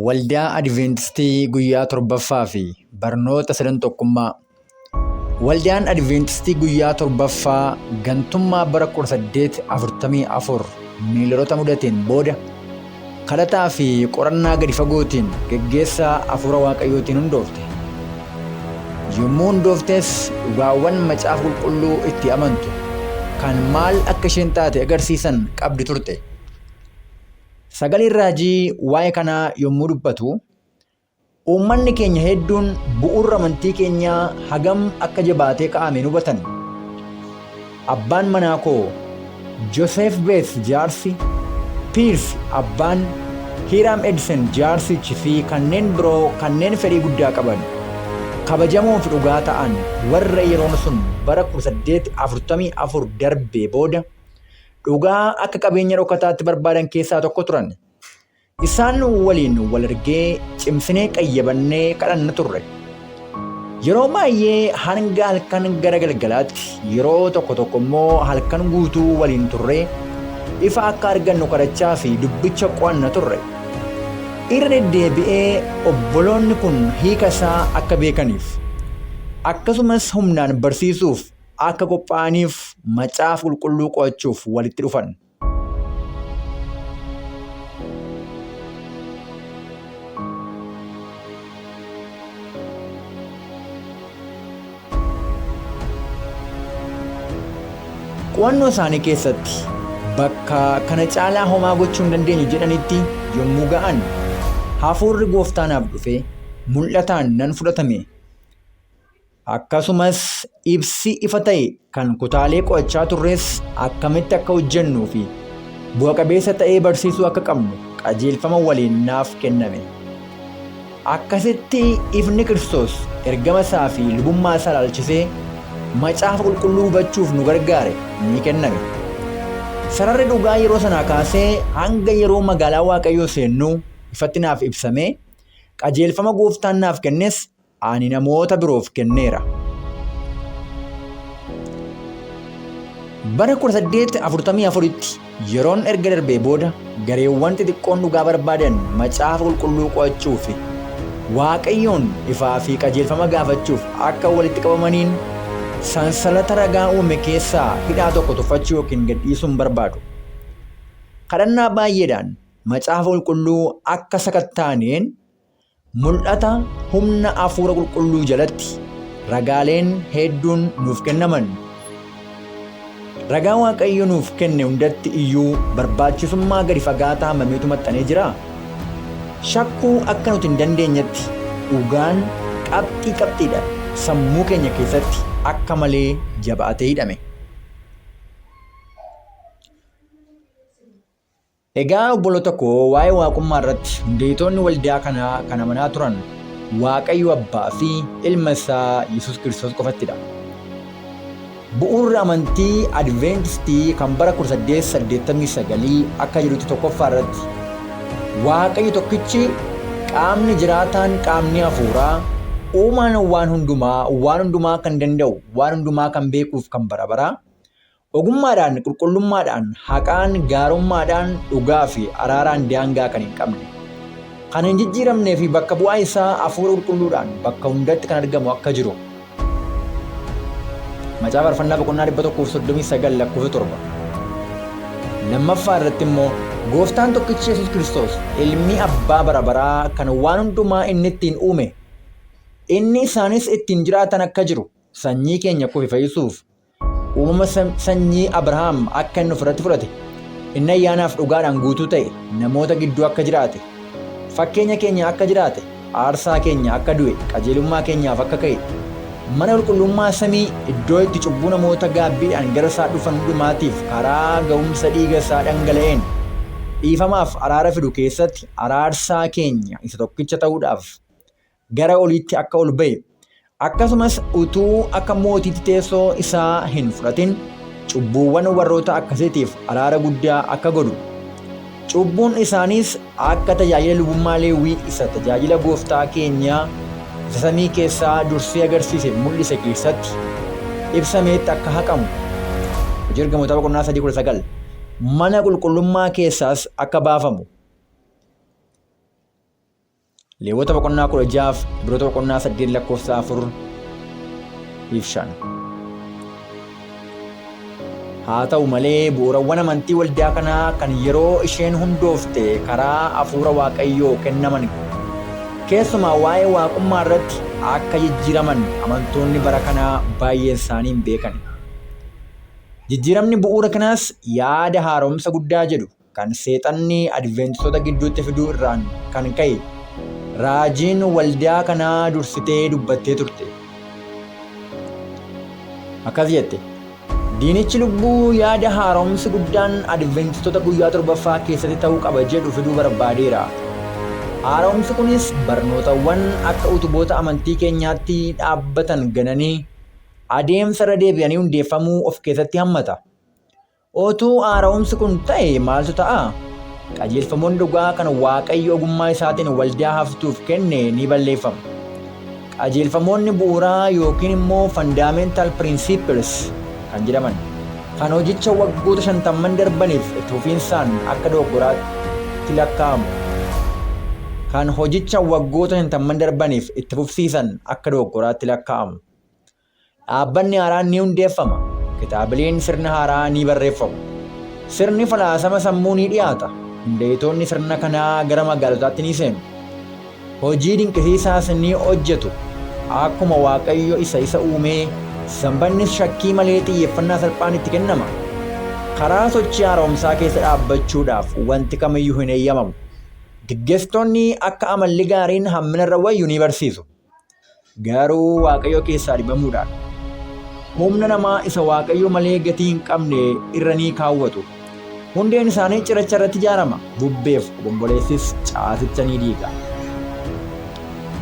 Waldaa Adventistii guyyaa torbaffaa fi barnoota sadan tokkummaa. Waldaan Adventistii guyyaa torbaffaa gantummaa bara 1844 miilota mudateen booda kadhataa fi qorannaa gadi fagootiin geggeessaa hafuura waaqayyootiin hundoofte. Yommuu hundooftes dhugaawwan macaafa qulqulluu itti amantu kan maal akka isheen taate agarsiisan qabdi turte. Sagaleen raajii waa'ee kanaa yommuu dubbatu, uummanni keenya hedduun bu'uura amantii keenyaa hagam akka jabaatee kaa'ame hubatan. Abbaan manaa koo Joseph Bees jaarsi, Piers abbaan, Hiram Edson jaarsichi fi kanneen biroo kanneen fedhii guddaa qaban, kabajamoo fi dhugaa ta'an warra yeroon sun bara 1844 darbee booda dhugaa akka qabeenya dhokataatti barbaadan keessaa tokko turan. Isaan waliin wal argee cimsinee qayyabannee kadhanna turre. Yeroo baay'ee hanga halkan gara galgalaatti, yeroo tokko tokko immoo halkan guutuu waliin turre ifa akka argannu kadhachaa fi dubbicha qo'anna turre. Irra deddeebi'ee obboloonni kun hiika isaa akka beekaniif akkasumas humnaan barsiisuuf akka qophaa'aniif macaafa qulqulluu qo'achuuf walitti dhufan. Qo'annoo isaanii keessatti bakka kana caalaa homaa gochuu hin dandeenyu jedhanitti yommuu ga'an, hafuurri gooftaanaaf dhufe mul'ataan nan fudhatame. Akkasumas ibsi ifa ta'e kan kutaalee qo'achaa turres akkamitti akka hojjennuu fi bu'a qabeessa ta'ee barsiisuu akka qabnu qajeelfama waliin naaf kenname. Akkasitti ifni Kiristoos ergama isaa fi lubummaa isaa ilaalchisee macaafa qulqulluu hubachuuf nu gargaare ni kenname. Sararri dhugaa yeroo sanaa kaasee hanga yeroo magaalaa Waaqayyoo seennuu ifatti naaf ibsamee qajeelfama gooftaan naaf kennes ani namoota biroof kenneera. Bara 1844tti yeroon erga darbee booda gareewwan xixiqqoon dhugaa barbaadan macaafa qulqulluu qo'achuu fi Waaqayyoon ifaa fi qajeelfama gaafachuuf akka walitti qabamaniin sansalata ragaa uume keessaa hidhaa tokko tuffachuu yookiin gadhiisuun barbaadu. Kadhannaa baay'eedhaan macaafa qulqulluu akka sakatta'aniin mul'ata humna hafuura qulqulluu jalatti ragaaleen hedduun nuuf kennaman. Ragaa Waaqayyo nuuf kenne hundatti iyyuu barbaachisummaa gadi fagaataa hamameetu maxxanee jira. Shakkuu akka nuti hin dandeenyetti dhugaan qabxiidhaan sammuu keenya keessatti akka malee jabaatee hidhame. Egaa obboloota koo, waa'ee waaqummaa irratti hundeessitoonni waldaa kanaa kan amanaa turan Waaqayyo Abbaa fi Ilma isaa Yesuus Kiristoos qofattidha. Bu'uurri amantii Adventistii kan bara 1889 akka jedhutti tokkoffaa irratti Waaqayyo tokkichi, qaamni jiraataan, qaamni hafuuraa, uumaan waan hundumaa kan danda'u, waan hundumaa kan beekuuf kan bara baraa, ogummaadhaan, qulqullummaadhaan, haqaan, gaarummaadhaan, dhugaa fi araaraan daangaa kan hin qabne, kan hin jijjiiramnee fi bakka bu'aa isaa hafuura qulqulluudhaan bakka hundatti kan argamu akka jiru. Macaafa Faarfannaa boqonnaa 139 lakkoofsa 7. Lammaffaa irratti immoo Gooftaan tokkichi Yesuus Kiristoos ilmi abbaa bara baraa kan waan hundumaa inni ittiin uume, inni isaanis ittiin jiraatan akka jiru sanyii keenya kufi fayyisuuf uumama sanyii Abrahaam akka inni ofirratti fudhate, inni ayyaanaaf dhugaadhaan guutuu ta'e, namoota gidduu akka jiraate, fakkeenya keenya akka jiraate, aarsaa keenya akka du'e, qajeelummaa keenyaaf akka ka'e, mana qulqullummaa samii iddoo itti cubbuu namoota gaabbiidhaan gara isaa dhufan hundumaatiif karaa ga'umsa dhiiga isaa dhangala'een dhiifamaaf araara fidu keessatti araarsaa keenya isa tokkicha ta'uudhaaf gara oliitti akka ol ba'e, akkasumas utuu akka mootiitti teessoo isaa hin fudhatin cubbuuwwan warroota akkasiitiif araara guddaa akka godhu, cubbuun isaaniis akka tajaajila lubummaa Leewwii isa tajaajila gooftaa keenyaa isa samii keessaa dursee agarsiise mul'ise keessatti ibsameetti akka haqamu. Hojii Ergamootaa boqonnaa 3:19 mana qulqullummaa keessaas akka baafamu. Lewwota boqonnaa 16, Ibroota boqonnaa 8 lakkoofsa 4 fi 5. Haa ta'u malee bu'uurawwan amantii waldaa kanaa kan yeroo isheen hundoofte karaa hafuura Waaqayyoo kennaman keessumaa waa'ee waaqummaa irratti akka jijjiiraman amantoonni bara kanaa baay'een isaanii hin beekan. Jijjiiramni bu'uura kanaas yaada haaromsa guddaa jedhu kan seexanni adventistoota gidduutti fiduu irraan kan ka'e raajiin waldaa kanaa dursitee dubbattee turte. Akkas jette, diinichi lubbuu yaada haaromsi guddaan adventistoota guyyaa torbaffaa keessatti ta'uu qaba jedhu fiduu barbaadeera. Haaromsi kunis barnootawwan akka utuboota amantii keenyaatti dhaabbatan gananii adeemsa irra deebi'anii hundeeffamuu of keessatti hammata. Otuu haaromsi kun ta'e maaltu ta'a? Qajeelfamoonni dhugaa kan Waaqayyo ogummaa isaatiin waldaa haftuuf kenne ni balleeffamu. Qajeelfamoonni bu'uuraa yookiin immoo fundamental principles kan jedhaman kan hojicha waggoota 50 darbaniif itti fufiinsaan akka dogoggoraatti lakkaa'amu. Kan hojicha waggoota 50 darbaniif itti fufsiisan akka dogoggoraatti lakkaa'amu. Dhaabbanni haaraan ni hundeeffama. Kitaabileen sirna haaraa ni barreeffamu. Sirni falaasama sammuu ni dhiyaata. Hundeessitoonni sirna kanaa gara magaalotaatti ni seenu. Hojii dinqisiisaas ni hojjetu. Akkuma Waaqayyo isa uumee Sanbannis shakkii malee xiyyeeffannaa salphaan itti kennama. Karaa sochii haaromsaa keessa dhaabbachuudhaaf wanti kamiyyuu hin eeyyamamu. Gaggeessitoonni akka amalli gaariin hammina irra wayyu ni barsiisu. Garuu Waaqayyo keessaa dhibamuudhaan humna namaa isa Waaqayyo malee gatii hin qabne irra ni kaawwatu. Hundeen isaanii cirracha irratti ijaarama. Bubbeef obomboleessis caasicha ni diiga.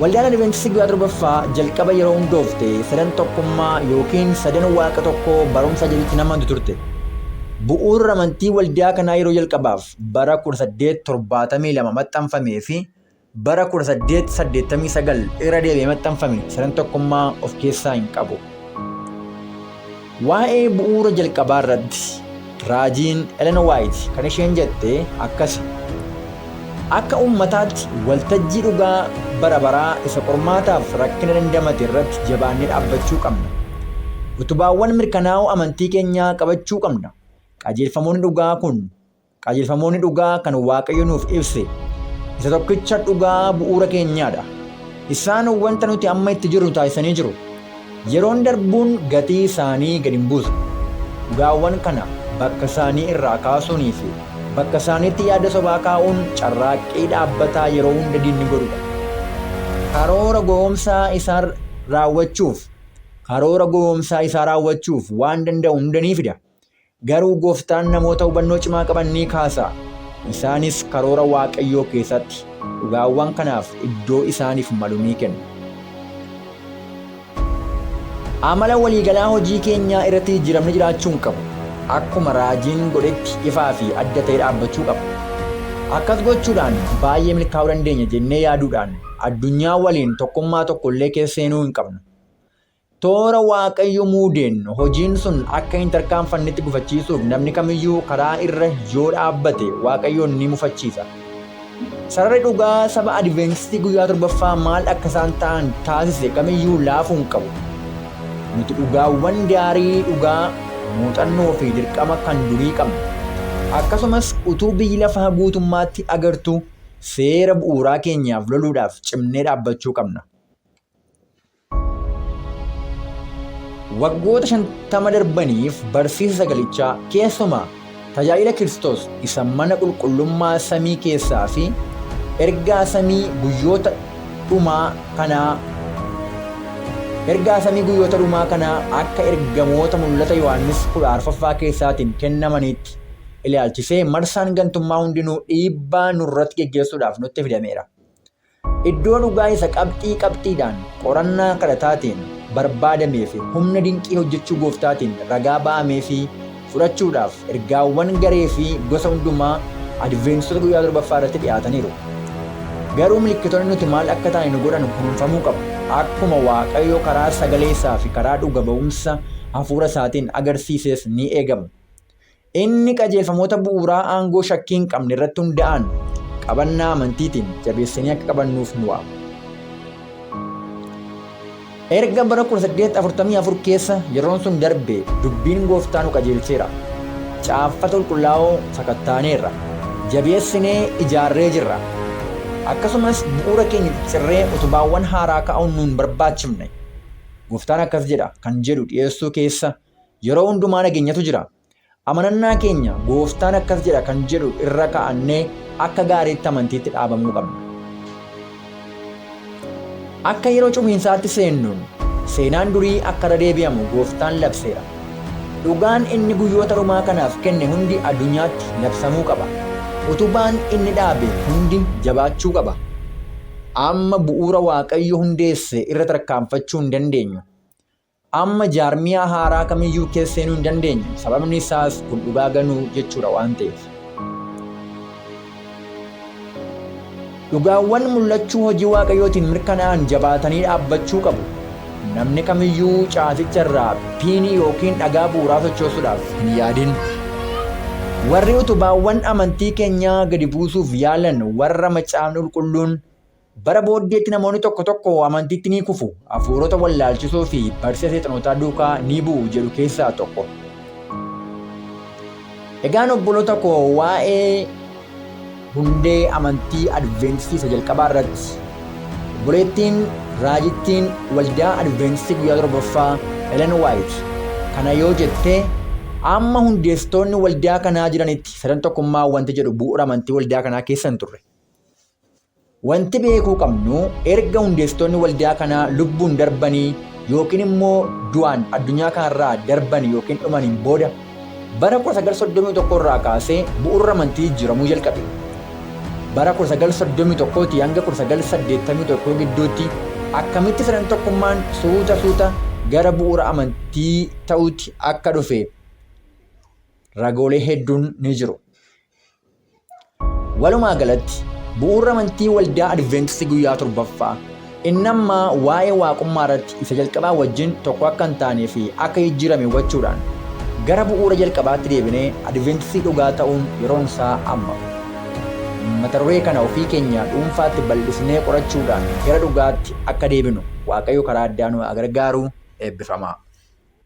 Waldaan Adventistii guyyaa torbaffaa jalqaba yeroo hundoofte sadan tokkummaa yookiin sadan waaqa tokkoo barumsa jedhutti namantu turte. Bu'uura amantii waldaa kanaa yeroo jalqabaaf bara 1872 maxxanfamee fi bara 1889 irra deebi'ee maxxanfame sadan tokkummaa of keessaa hin qabu. Waa'ee bu'uura jalqabaa irratti raajiin Ellen White kan isheen jette akkasi. Akka uummataatti waltajjii dhugaa bara baraa isa qormaataaf rakkina dandamate irratti jabaannee dhaabbachuu qabna. Utubaawwan mirkanaa'oo amantii keenyaa qabachuu qabna. Qajeelfamoonni dhugaa kan Waaqayyo nuuf ibse isa tokkicha dhugaa bu'uura keenyaadha. Isaan wanta nuti amma itti jirru taasisanii jiru. Yeroon darbuun gatii isaanii gad hin buusu. Dhugaawwan kana bakka isaanii irraa kaasuunii fi bakka isaaniitti yaada sobaa kaa'uun carraaqqii dhaabbataa yeroo hunda diinni godhudha. Karoora gowwoomsaa isaa raawwachuuf waan danda'u hunda ni fida. Garuu Gooftaan namoota hubannoo cimaa qaban ni kaasa. Isaanis karoora Waaqayyoo keessatti dhugaawwan kanaaf iddoo isaaniif malu ni kenna. Amala waliigalaa hojii keenyaa irratti jijjiiramni jiraachuu qabu. Akkuma raajiin godhetti ifaa fi adda ta'ee dhaabbachuu qaba. Akkas gochuudhaan baay'ee milkaa'uu dandeenya jennee yaaduudhaan addunyaa waliin tokkummaa tokkollee keessa seenuu hin qabnu. Toora Waaqayyo muudeen hojiin sun akka hin tarkaanfannetti gufachiisuuf namni kamiyyuu karaa irra yoo dhaabbate Waaqayyoon ni mufachiisa. Sararri dhugaa saba Adventistii guyyaa torbaffaa maal akka isaan ta'an taasise kamiyyuu laafuu hin qabu. Nuti dhugaawwan gaarii dhugaa muuxannoo fi dirqama kan durii qabna. Akkasumas utuu biyyi lafaa guutummaatti agartu seera bu'uuraa keenyaaf loluudhaaf cimnee dhaabbachuu qabna. Waggoota 50 darbaniif barsiisa sagalichaa keessumaa tajaajila Kiristoos isa mana qulqullummaa samii keessaa fi ergaa samii guyyoota dhumaa kanaa akka ergamoota mul'ata Yohaannis 14ffaa keessaatiin kennamaniitti ilaalchisee marsaan gantummaa hundinuu dhiibbaa nurratti geggeessuudhaaf nutti fidameera. Iddoo dhugaa isa qabxiidhaan qorannaa kadhataatiin barbaadamee fi humna dinqii hojjechuu gooftaatiin ragaa ba'amee fi fudhachuudhaaf ergaawwan garee fi gosa hundumaa Adventisitoota guyyaa torbaffaa irratti dhiyaataniiru. Garuu milikkitoonni nuti maal akka ta'an nu godhan kunuunfamuu qabu. Akkuma Waaqayyo karaa sagalee isaa fi karaa dhuga ba'umsa hafuura isaatiin agarsiises ni eegamu. Inni qajeelfamoota bu'uuraa aangoo shakkii hin qabne irratti hunda'an qabannaa amantiitiin jabeessanii akka qabannuuf nu waamu. Erga bara 1844 keessa yeroon sun darbe dubbiin gooftaa nu qajeelcheera. Caaffata qulqullaa'oo sakattaaneerra. Jabeessinee ijaarree jirra. Akkasumas bu'uura keenya ciccirree utubaawwan haaraa ka'uun nuun barbaachifne. Gooftaan akkas jedha kan jedhu dhiyeessuu keessa yeroo hundumaa nageenyatu jira. Amanannaa keenya gooftaan akkas jedha kan jedhu irra kaa'annee akka gaariitti amantiitti dhaabamuu qabna. Akka yeroo cufiinsaatti seennuun seenaan durii akka irra deebi'amu gooftaan labseera. Dhugaan inni guyyoota dhumaa kanaaf kenne hundi addunyaatti labsamuu qaba. Utubaan inni dhaabe hundi jabaachuu qaba. Amma bu'uura Waaqayyo hundeesse irra tarkaanfachuu hin dandeenyu. Amma jaarmiyaa haaraa kamiyyuu keessa seenuu hin dandeenyu. Sababni isaas kun dhugaa ganuu jechuudha waan ta'eef. Dhugaawwan mul'achuu hojii Waaqayyootiin mirkanaa'an jabaatanii dhaabbachuu qabu. Namni kamiyyuu caasicha irraa piinii yookiin dhagaa bu'uuraa sochoosuudhaaf hin yaadin. Warri utubaawwan amantii keenyaa gadi buusuuf yaalan warra macaafni qulqulluun bara booddeetti namoonni tokko tokko amantiitti ni kufu, hafuurota wallaalchisoo fi barsiisa seexanotaa duukaa ni bu'u jedhu keessaa tokko. Egaan obboloota koo waa'ee hundee amantii Adventistii isa jalqabaa irratti obboleettiin raajittiin waldaa Adventistii guyyaa torbaffaa Ellen White kana yoo jettee amma hundeessitoonni waldaa kanaa jiranitti sadan tokkummaa wanti jedhu bu'uura amantii waldaa kanaa keessa hin turre. Wanti beekuu qabnu erga hundeessitoonni waldaa kanaa lubbuun darbanii yookiin immoo du'aan addunyaa kanarraa darbanii yookiin dhumaniin booda bara 1931 irraa kaasee bu'uura amantii jijjiiramuu jalqabe. Bara 1931 hanga 1981 gidduutti akkamitti sadan tokkummaan suuta gara bu'uura amantii ta'utti akka dhufe ragoolee hedduun ni jiru. Walumaa galatti bu'uura amantii waldaa Adventistii guyyaa torbaffaa inni amma waa'ee waaqummaa irratti isa jalqabaa wajjin tokko akka hin taanee fi akka jijjiirame hubachuudhaan gara bu'uura jalqabaatti deebinee Adventistii dhugaa ta'uun yeroon isaa amma. Mata duree kana ofii keenya dhuunfaatti bal'isnee qorachuudhaan gara dhugaatti akka deebinu Waaqayyo karaa addaa nu gargaaru eebbifamaa.